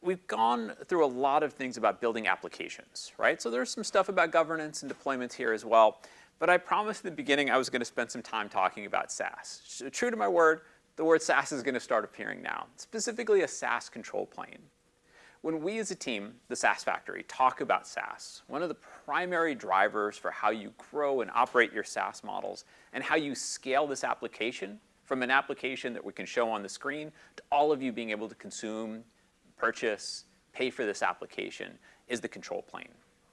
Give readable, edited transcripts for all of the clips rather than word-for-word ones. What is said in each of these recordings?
we've gone through a lot of things about building applications, right? So there's some stuff about governance and deployments here as well. But I promised at the beginning I was going to spend some time talking about SaaS. So true to my word, the word SaaS is going to start appearing now, specifically a SaaS control plane. When we as a team, the SaaS Factory, talk about SaaS, one of the primary drivers for how you grow and operate your SaaS models and how you scale this application from an application that we can show on the screen to all of you being able to consume, purchase, pay for this application is the control plane.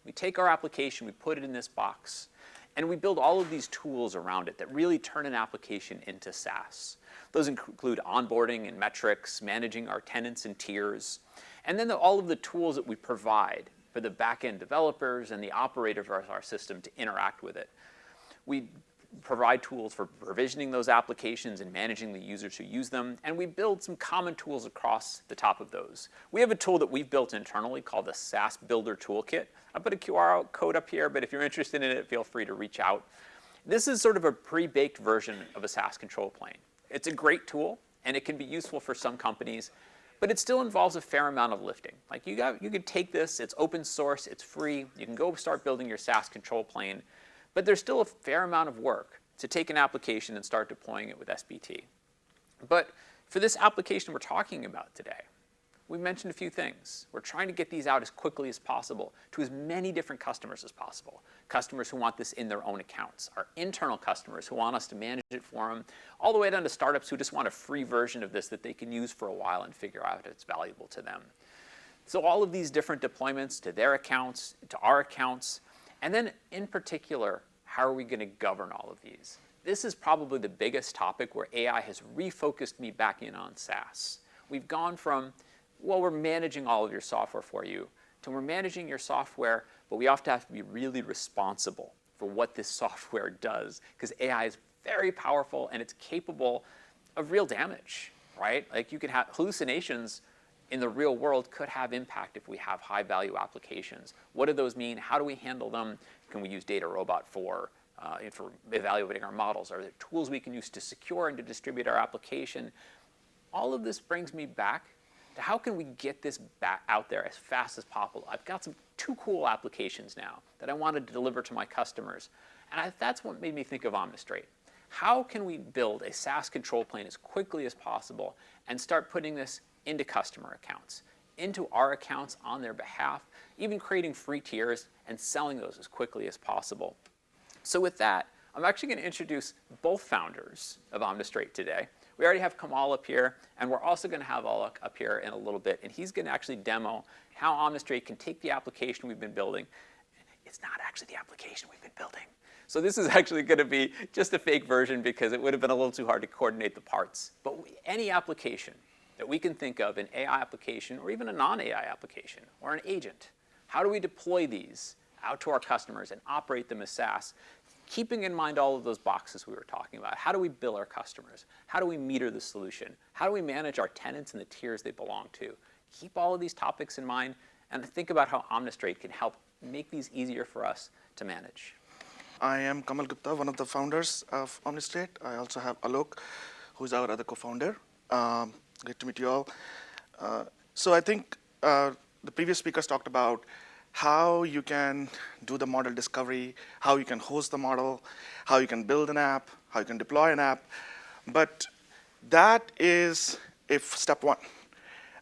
We take our application, we put it in this box, and we build all of these tools around it that really turn an application into SaaS. Those include onboarding and metrics, managing our tenants and tiers, and then all of the tools that we provide for the back-end developers and the operators of our system to interact with it. We provide tools for provisioning those applications and managing the users who use them, and we build some common tools across the top of those. We have a tool that we've built internally called the SaaS Builder Toolkit. I put a QR code up here, but if you're interested in it, feel free to reach out. This is sort of a pre-baked version of a SaaS control plane. It's a great tool, and it can be useful for some companies, but it still involves a fair amount of lifting. Like you can take this, it's open source, it's free, you can go start building your SaaS control plane, but there's still a fair amount of work to take an application and start deploying it with SBT. But for this application we're talking about today, we mentioned a few things. We're trying to get these out as quickly as possible to as many different customers as possible. Customers who want this in their own accounts, our internal customers who want us to manage it for them, all the way down to startups who just want a free version of this that they can use for a while and figure out if it's valuable to them. So all of these different deployments to their accounts, to our accounts, and then in particular, how are we going to govern all of these? This is probably the biggest topic where AI has refocused me back in on SaaS. We've gone from, well, we're managing all of your software for you, to we're managing your software, but we have to be really responsible for what this software does, because AI is very powerful and it's capable of real damage, right? Like you could have hallucinations in the real world could have impact if we have high value applications. What do those mean? How do we handle them? Can we use Data Robot for evaluating our models? Are there tools we can use to secure and to distribute our application? All of this brings me back to how can we get this back out there as fast as possible. I've got two cool applications now that I wanted to deliver to my customers. And that's what made me think of Omnistrate. How can we build a SaaS control plane as quickly as possible and start putting this into customer accounts, into our accounts on their behalf, even creating free tiers and selling those as quickly as possible. So with that, I'm actually going to introduce both founders of Omnistrate today. We already have Kamal up here, and we're also going to have Alok up here in a little bit, and he's going to actually demo how Omnistrate can take the application we've been building. It's not actually the application we've been building. So this is actually going to be just a fake version because it would have been a little too hard to coordinate the parts. But any application that we can think of, an AI application or even a non-AI application or an agent, how do we deploy these out to our customers and operate them as SaaS, keeping in mind all of those boxes we were talking about? How do we bill our customers? How do we meter the solution? How do we manage our tenants and the tiers they belong to? Keep all of these topics in mind and think about how Omnistrate can help make these easier for us to manage. I am Kamal Gupta, one of the founders of Omnistrate. I also have Alok, who's our other co-founder. Great to meet you all. So I think the previous speakers talked about how you can do the model discovery, how you can host the model, how you can build an app, how you can deploy an app. But that is step one.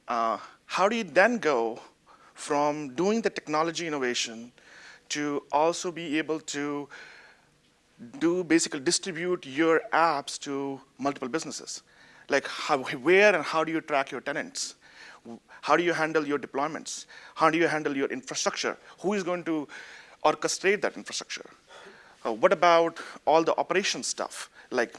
How do you then go from doing the technology innovation to also be able to basically distribute your apps to multiple businesses? Like where and how do you track your tenants? How do you handle your deployments? How do you handle your infrastructure? Who is going to orchestrate that infrastructure? What about all the operation stuff, like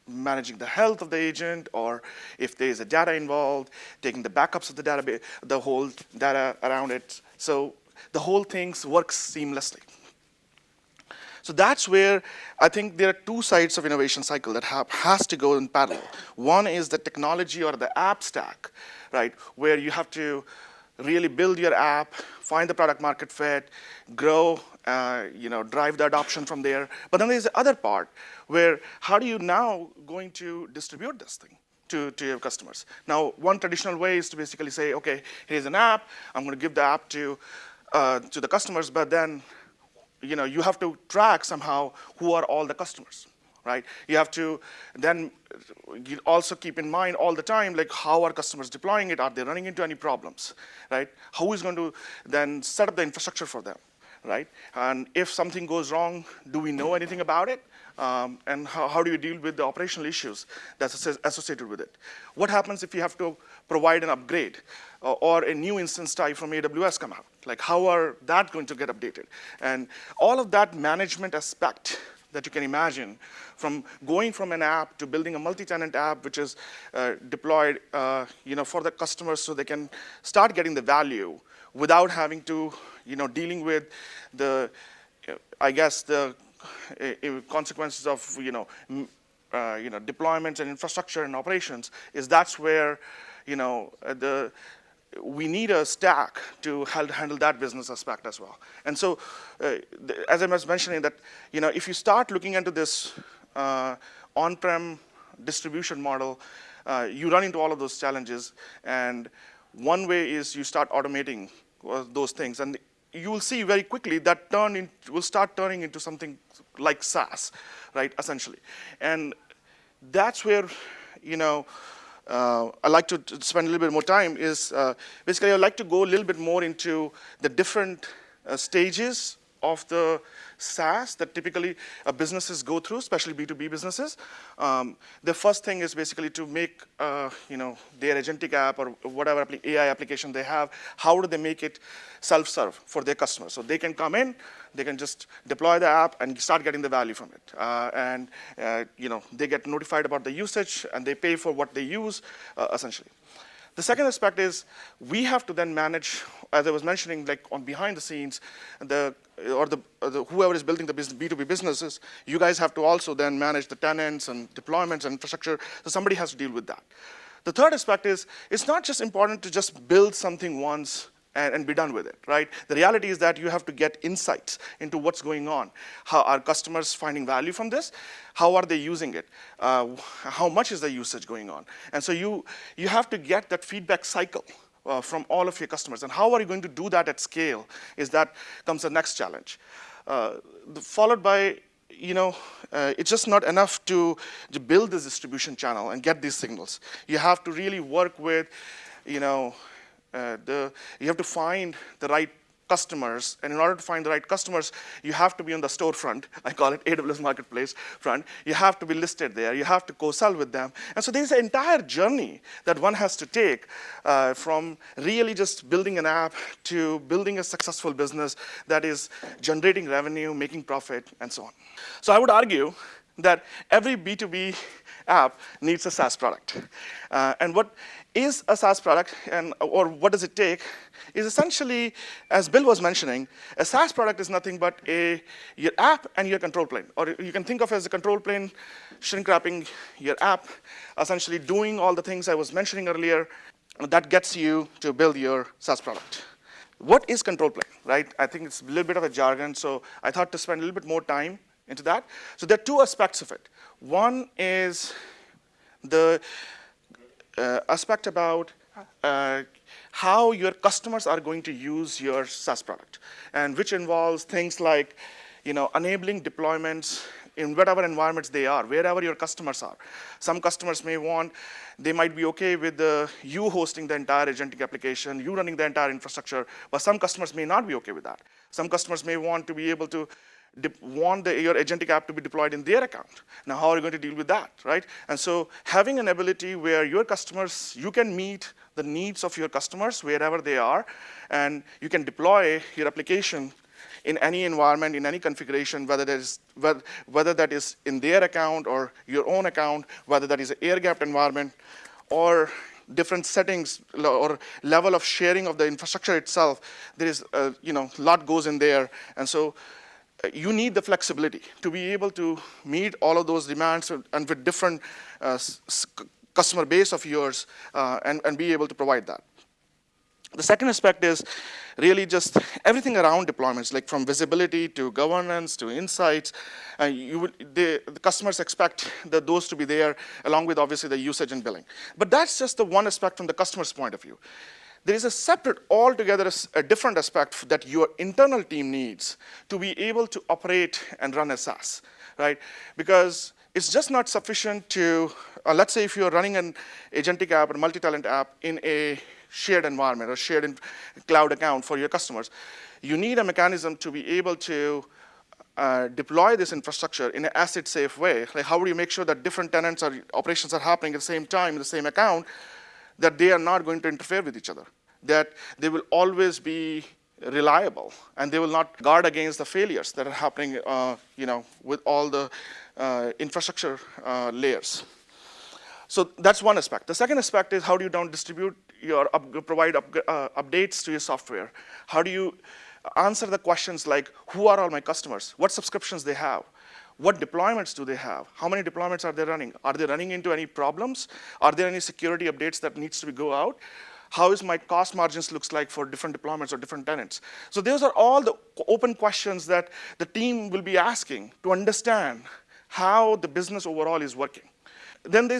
managing the health of the agent, or if there is a data involved, taking the backups of the database, the whole data around it, so the whole thing works seamlessly. So that's where I think there are two sides of innovation cycle that has to go in parallel. One is the technology or the app stack, right, where you have to really build your app, find the product market fit, grow, drive the adoption from there. But then there's the other part where how do you now going to distribute this thing? to your customers. Now, one traditional way is to basically say, okay, here's an app. I'm going to give the app to the customers, but then you have to track somehow who are all the customers, right? You have to then you also keep in mind all the time, like, how are customers deploying it? Are they running into any problems, right? Who is going to then set up the infrastructure for them, right? And if something goes wrong, do we know anything about it? And how do you deal with the operational issues that's associated with it? What happens if you have to provide an upgrade or a new instance type from AWS come out? Like, how are that going to get updated? And all of that management aspect that you can imagine, from going from an app to building a multi-tenant app, which is deployed for the customers so they can start getting the value without having to, dealing with the, the consequences of deployments and infrastructure and operations, that's where we need a stack to handle that business aspect as well. And so, as I was mentioning, that if you start looking into this on-prem distribution model, you run into all of those challenges. And one way is you start automating those things, and you will see very quickly that will start turning into something like SaaS, right, essentially. And that's where, I like to spend a little bit more time is, basically, I'd like to go a little bit more into the different stages of the SaaS that typically businesses go through, especially B2B businesses. The first thing is basically to make their agentic app or whatever AI application they have, how do they make it self-serve for their customers? So they can come in, they can just deploy the app and start getting the value from it. They get notified about the usage and they pay for what they use, essentially. The second aspect is we have to then manage, as I was mentioning, like on behind the scenes, whoever is building the B2B businesses, you guys have to also then manage the tenants and deployments and infrastructure, so somebody has to deal with that. The third aspect is it's not just important to just build something once and be done with it, right? The reality is that you have to get insights into what's going on. How are customers finding value from this? How are they using it? How much is the usage going on? And so you have to get that feedback cycle from all of your customers. And how are you going to do that at scale comes the next challenge. Followed by, it's just not enough to build this distribution channel and get these signals. You have to really work with, you have to find the right customers, and in order to find the right customers, you have to be on the storefront. I call it AWS Marketplace front. You have to be listed there. You have to co-sell with them. And so there's an entire journey that one has to take from really just building an app to building a successful business that is generating revenue, making profit, and so on. So I would argue that every B2B app needs a SaaS product. And what is a SaaS product, or what does it take, is essentially, as Bill was mentioning, a SaaS product is nothing but your app and your control plane. Or you can think of as a control plane, shrink wrapping your app, essentially doing all the things I was mentioning earlier, that gets you to build your SaaS product. What is control plane, right? I think it's a little bit of a jargon, so I thought to spend a little bit more time into that. So there are two aspects of it. One is the aspect about how your customers are going to use your SaaS product, and which involves things like, enabling deployments in whatever environments they are, wherever your customers are. Some customers they might be okay with you hosting the entire agentic application, you running the entire infrastructure, but some customers may not be okay with that. Some customers may want to be able to your agentic app to be deployed in their account. Now, how are you going to deal with that, right? And so having an ability where your customers, you can meet the needs of your customers wherever they are, and you can deploy your application in any environment, in any configuration, whether that is in their account or your own account, whether that is an air-gapped environment, or different settings or level of sharing of the infrastructure itself. There is, a lot goes in there. And so you need the flexibility to be able to meet all of those demands and with different customer base of yours and be able to provide that. The second aspect is really just everything around deployments, like from visibility to governance to insights. The customers expect that those to be there, along with obviously the usage and billing. But that's just the one aspect from the customer's point of view. There is a separate, altogether a different aspect that your internal team needs to be able to operate and run a SaaS, right? Because it's just not sufficient to, let's say if you're running an agentic app or multi-tenant app in a shared environment or shared cloud account for your customers, you need a mechanism to be able to deploy this infrastructure in an asset-safe way. Like how do you make sure that different tenants or operations are happening at the same time in the same account, that they are not going to interfere with each other, that they will always be reliable, and they will not guard against the failures that are happening with all the infrastructure layers. So that's one aspect. The second aspect is how do you now distribute provide updates to your software? How do you answer the questions like, who are all my customers? What subscriptions they have? What deployments do they have? How many deployments are they running? Are they running into any problems? Are there any security updates that needs to go out? How is my cost margins looks like for different deployments or different tenants? So those are all the open questions that the team will be asking to understand how the business overall is working. Then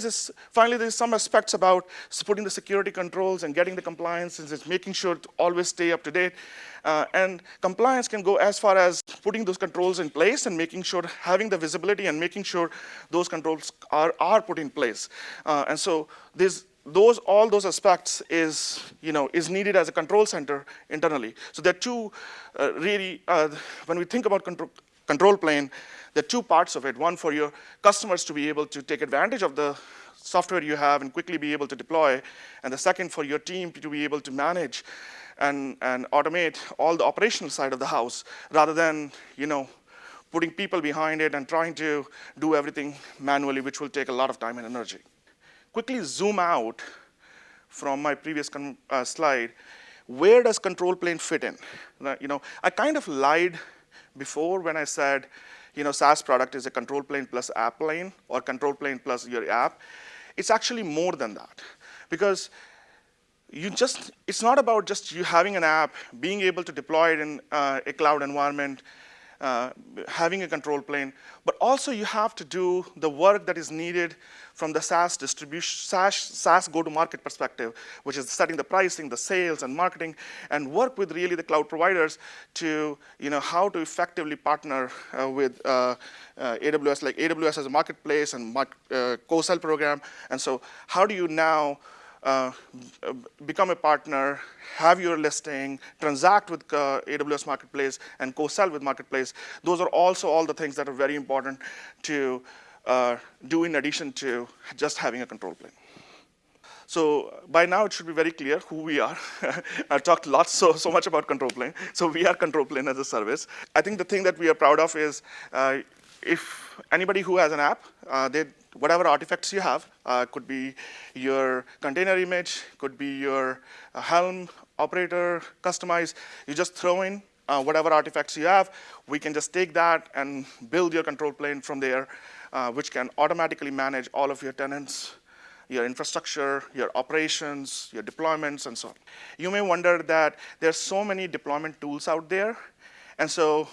finally there's some aspects about putting the security controls and getting the compliance and just making sure to always stay up to date. And compliance can go as far as putting those controls in place and making sure, having the visibility and making sure those controls are put in place. And so all those aspects is needed as a control center internally. So there are two really, when we think about control plane, there are two parts of it. One for your customers to be able to take advantage of the software you have and quickly be able to deploy, and the second for your team to be able to manage and automate all the operational side of the house, rather than putting people behind it and trying to do everything manually, which will take a lot of time and energy. Quickly zoom out from my previous slide. Where does control plane fit in? I kind of lied before when I said, SaaS product is a control plane plus app plane, or control plane plus your app. It's actually more than that, because it's not about just you having an app, being able to deploy it in a cloud environment, having a control plane, but also you have to do the work that is needed from the SaaS distribution, SaaS go-to-market perspective, which is setting the pricing, the sales, and marketing, and work with really the cloud providers to, how to effectively partner with AWS, like AWS as a marketplace and co-sell program. And so how do you now become a partner, have your listing, transact with AWS Marketplace, and co-sell with Marketplace? Those are also all the things that are very important to do in addition to just having a control plane. So by now it should be very clear who we are. I've talked so much about control plane. So we are control plane as a service. I think the thing that we are proud of is if anybody who has an app, whatever artifacts you have, could be your container image, could be your Helm, operator, customize. You just throw in whatever artifacts you have. We can just take that and build your control plane from there, which can automatically manage all of your tenants, your infrastructure, your operations, your deployments, and so on. You may wonder that there's so many deployment tools out there, and so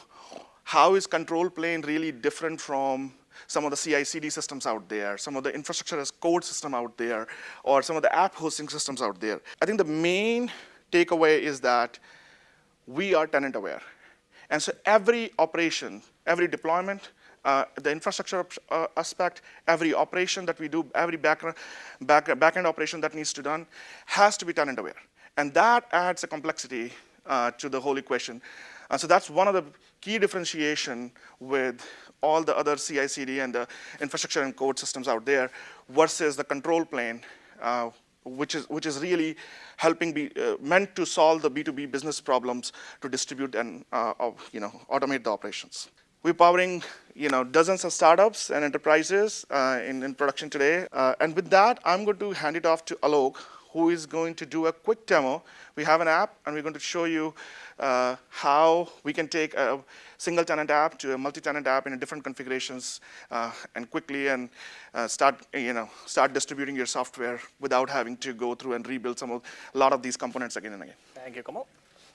how is control plane really different from some of the CI/CD systems out there, some of the infrastructure as code system out there, or some of the app hosting systems out there? I think the main takeaway is that we are tenant aware. And so every operation, every deployment, the infrastructure aspect, every operation that we do, every backend operation that needs to be done has to be tenant aware. And that adds a complexity to the whole equation. So that's one of the key differentiation with all the other CI/CD and the infrastructure and code systems out there versus the control plane, which is really helping meant to solve the B2B business problems to distribute and automate the operations. We're powering dozens of startups and enterprises in production today. And with that, I'm going to hand it off to Alok, who is going to do a quick demo. We have an app, and we're going to show you how we can take a single-tenant app to a multi-tenant app in different configurations and quickly start distributing your software without having to go through and rebuild a lot of these components again and again. Thank you, Kamal.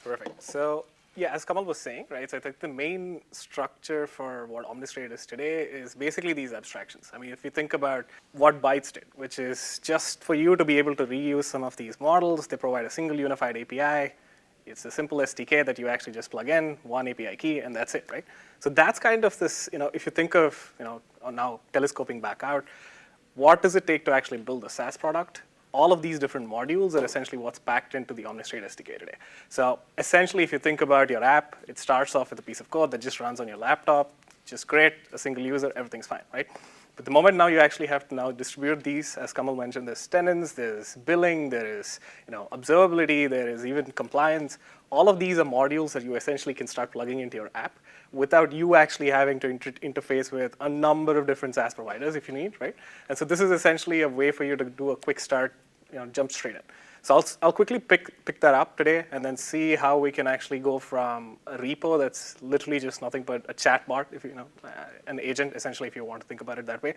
Perfect. So yeah, as Kamal was saying, right, so I think the main structure for what Omnistrate is today is basically these abstractions. I mean, if you think about what Bytes did, which is just for you to be able to reuse some of these models, they provide a single unified API. It's a simple SDK that you actually just plug in, one API key, and that's it, right? So that's kind of this, if you think of, now telescoping back out, what does it take to actually build a SaaS product? All of these different modules are essentially what's packed into the Omnistrate SDK today. So essentially, if you think about your app, it starts off with a piece of code that just runs on your laptop, just great, a single user, everything's fine, right? But the moment now you actually have to now distribute these, as Kamal mentioned, there's tenants, there's billing, there is observability, there is even compliance. All of these are modules that you essentially can start plugging into your app without you actually having to interface with a number of different SaaS providers if you need, right? And so this is essentially a way for you to do a quick start, jump straight in. So I'll quickly pick that up today and then see how we can actually go from a repo that's literally just nothing but a chat bot, if an agent, essentially, if you want to think about it that way.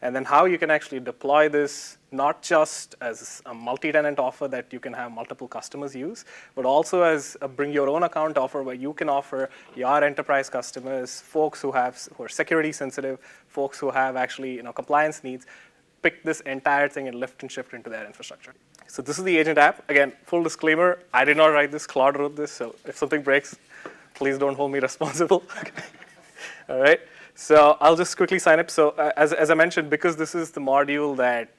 And then how you can actually deploy this, not just as a multi-tenant offer that you can have multiple customers use, but also as a bring your own account offer where you can offer your enterprise customers, folks who are security sensitive, folks who have actually compliance needs, pick this entire thing and lift and shift into their infrastructure. So this is the agent app. Again, full disclaimer, I did not write this, Claude wrote this, so if something breaks, please don't hold me responsible. All right. So I'll just quickly sign up. So as I mentioned, because this is the module that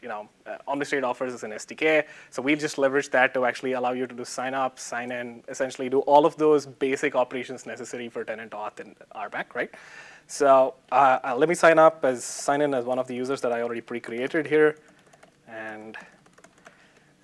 Omnistrate offers as an SDK, so we'll just leverage that to actually allow you to do sign up, sign in, essentially do all of those basic operations necessary for tenant auth and RBAC, right? So let me sign in as one of the users that I already pre-created here, and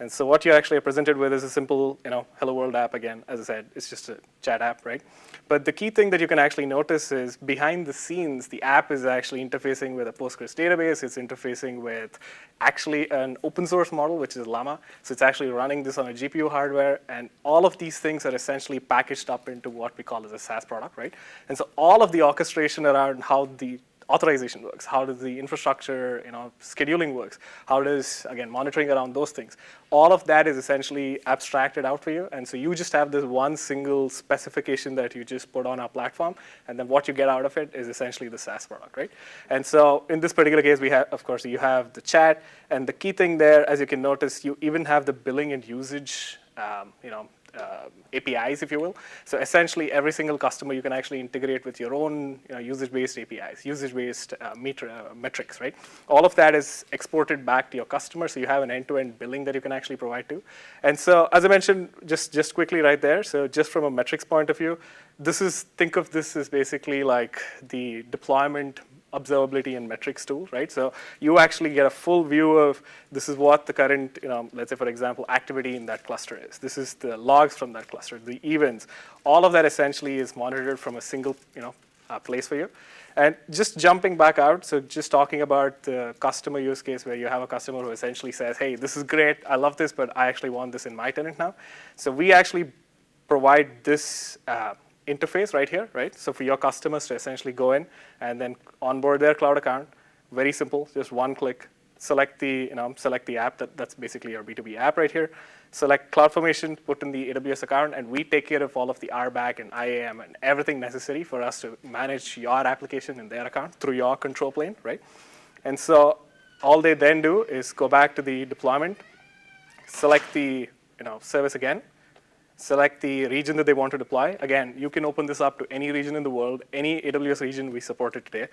so what you actually are presented with is a simple, hello world app. Again, as I said, it's just a chat app, right? But the key thing that you can actually notice is behind the scenes, the app is actually interfacing with a Postgres database. It's interfacing with actually an open source model, which is Llama. So it's actually running this on a GPU hardware. And all of these things are essentially packaged up into what we call as a SaaS product, right? And so all of the orchestration around how the authorization works, how does the infrastructure, scheduling works, how does, again, monitoring around those things. All of that is essentially abstracted out for you, and so you just have this one single specification that you just put on our platform, and then what you get out of it is essentially the SaaS product, right? And so in this particular case, we have, of course, you have the chat, and the key thing there, as you can notice, you even have the billing and usage, APIs, if you will. So essentially, every single customer you can actually integrate with your own usage-based APIs, usage-based metrics, right? All of that is exported back to your customer, so you have an end-to-end billing that you can actually provide to. And so, as I mentioned, just quickly right there, so just from a metrics point of view, think of this as basically like the deployment observability and metrics tool, right? So you actually get a full view of this is what the current, let's say, for example, activity in that cluster is. This is the logs from that cluster, the events. All of that essentially is monitored from a single, place for you. And just jumping back out, so just talking about the customer use case where you have a customer who essentially says, hey, this is great, I love this, but I actually want this in my tenant now. So we actually provide this interface right here, right? So for your customers to essentially go in and then onboard their cloud account, very simple, just one click, select the app, that's basically your B2B app right here, select CloudFormation, put in the AWS account, and we take care of all of the RBAC and IAM and everything necessary for us to manage your application in their account through your control plane, right? And so all they then do is go back to the deployment, select the service again, select the region that they want to deploy. Again, you can open this up to any region in the world, any AWS region we support it today,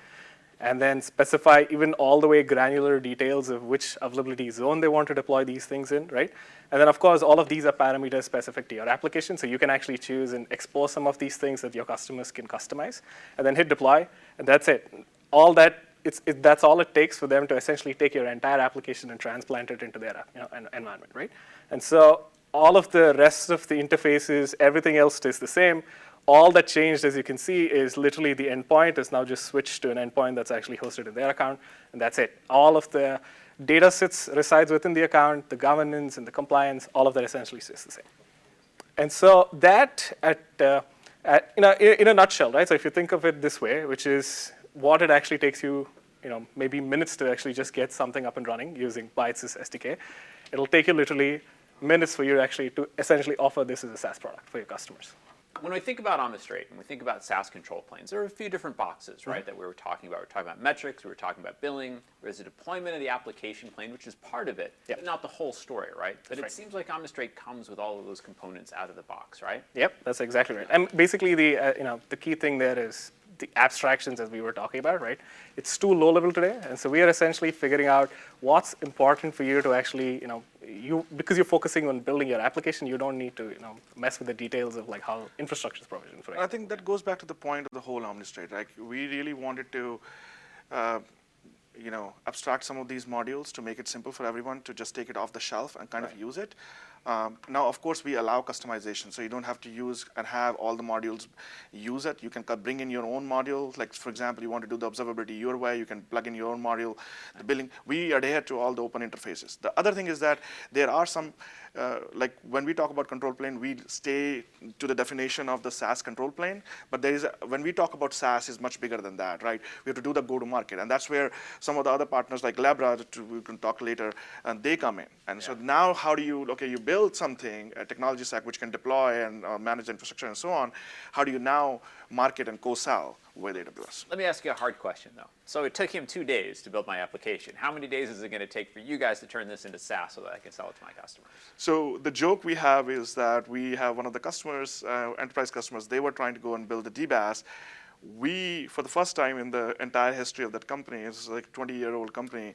and then specify even all the way granular details of which availability zone they want to deploy these things in, right? And then, of course, all of these are parameters specific to your application, so you can actually choose and expose some of these things that your customers can customize, and then hit deploy, and that's it. That's all it takes for them to essentially take your entire application and transplant it into their environment, right? And so all of the rest of the interfaces, everything else stays the same. All that changed, as you can see, is literally the endpoint is now just switched to an endpoint that's actually hosted in their account, and that's it. All of the Data resides within the account, the governance and the compliance, all of that essentially stays the same. And so that, in a nutshell, right? So if you think of it this way, which is what it actually takes you, maybe minutes to actually just get something up and running using Bytes' SDK, it'll take you literally minutes for you actually to essentially offer this as a SaaS product for your customers. When we think about Omnistrate and we think about SaaS control planes, there are a few different boxes, right, that we were talking about. We were talking about metrics, we were talking about billing, there's a deployment of the application plane, which is part of it, but not the whole story, right? But it seems like Omnistrate comes with all of those components out of the box, right? Yep, that's exactly right. And basically the key thing there is the abstractions as we were talking about, right? It's too low level today, and so we are essentially figuring out what's important for you to actually, because you're focusing on building your application, you don't need to, mess with the details of like how infrastructure is provisioned for it. I think that goes back to the point of the whole Omnistrate. Like we really wanted to, abstract some of these modules to make it simple for everyone to just take it off the shelf and kind of use it. Now, of course, we allow customization, so you don't have to use and have all the modules use it. You can bring in your own module. Like, for example, you want to do the observability your way, you can plug in your own module. The billing, we adhere to all the open interfaces. The other thing is that there are some, like when we talk about control plane, we stay to the definition of the SaaS control plane, but there is, when we talk about SaaS, is much bigger than that, right? We have to do the go-to-market, and that's where some of the other partners like Labra, we can talk later, and they come in. And so now how do you, you build something, a technology stack which can deploy and manage infrastructure and so on, how do you now market and co-sell with AWS? Let me ask you a hard question, though. So it took him 2 days to build my application. How many days is it going to take for you guys to turn this into SaaS so that I can sell it to my customers? So the joke we have is that we have one of the customers, enterprise customers, they were trying to go and build a DBaaS. We, for the first time in the entire history of that company, it's like a 20-year-old company,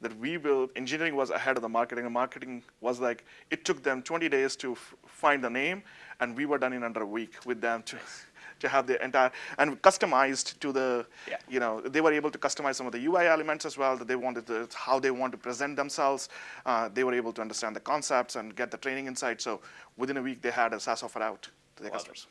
that we built, engineering was ahead of the marketing, and marketing was like, it took them 20 days to find the name, and we were done in under a week with them to have the entire, and customized to the, they were able to customize some of the UI elements as well, that they wanted to, how they want to present themselves. They were able to understand the concepts and get the training inside. So within a week, they had a SaaS offer out to their customers.